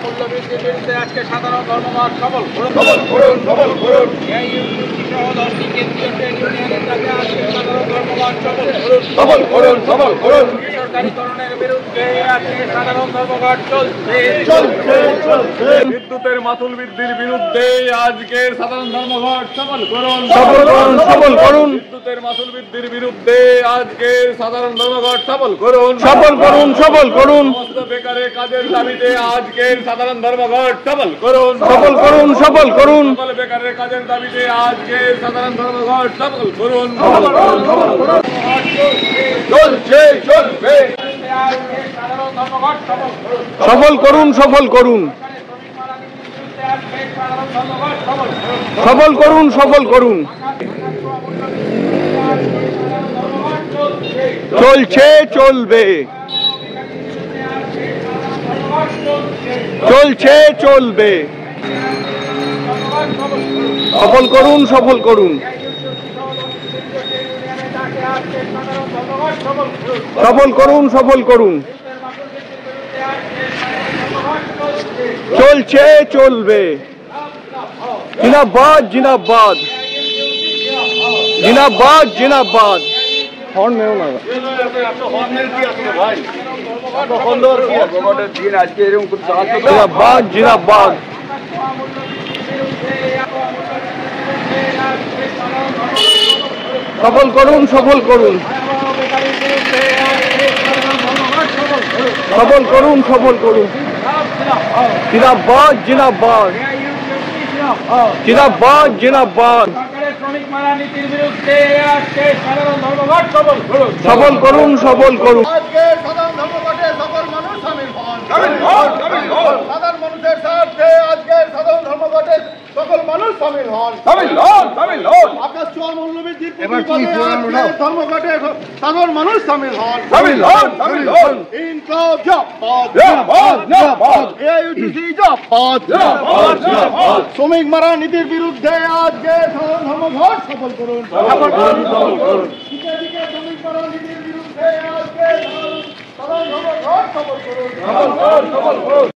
মূল্যবৃদ্ধির বিরুদ্ধে আজকে সাধারণ ধর্মঘট সফল করুন। এআইইউসিসহ 10টি কেন্দ্রীয় ট্রেড ইউনিয়নের ডাকে আজকে সাধারণ ধর্মঘট সফল করুন। বেসরকারীকরণের বিরুদ্ধে আজকে সাধারণ ধর্মঘট চলছে। বিদ্যুতের মাশুল বৃদ্ধির বিরুদ্ধে আজকে সাধারণ ধর্মঘট সফল করুন। বিদ্যুতের মাশুল বৃদ্ধির বিরুদ্ধে আজকে সাধারণ ধর্মঘট সফল করুন। সমস্ত বেকারের কাজের দাবিতে আজকে সাধারণ ধর্মঘট সফল করুন। সকল বেকারের কাজের দাবিতে আজকে সাধারণ ধর্মঘট সফল করুন। চলবে। সফল করুন। চলছে চলবে। সফল করুন। চলছে চলবে। জিনাবাদ। হর্ন মেও না জিনাবাদ। সফল করুন। জিনাবাদ। শ্রমিক মারা নীতির বিরুদ্ধে আজকে সাধারণ ধর্মঘট সফল করুন। আজকে সাধারণ ধর্মঘটে সকল মানুষ শামিল হন। সাধারণ মানুষের স্বার্থে আজকে সাধারণ ধর্মঘটে সকল মানুষ শামিল হন। আকাশ ছোঁয়া মূল্যবৃদ্ধির প্রতিবাদে আজকে ধর্মঘটে সাধারণ মানুষ শামিল হন। ইনকলাব জিন্দাবাদ। এআইইউসিসি জিন্দাবাদ। শ্রমিক মারা নীতির বিরুদ্ধে আজকে সাধারণ ধর্মঘট সফল করুন। শ্রমিক মারা নীতির বিরুদ্ধে আজকে সাধারণ ধর্মঘট সফল করুন।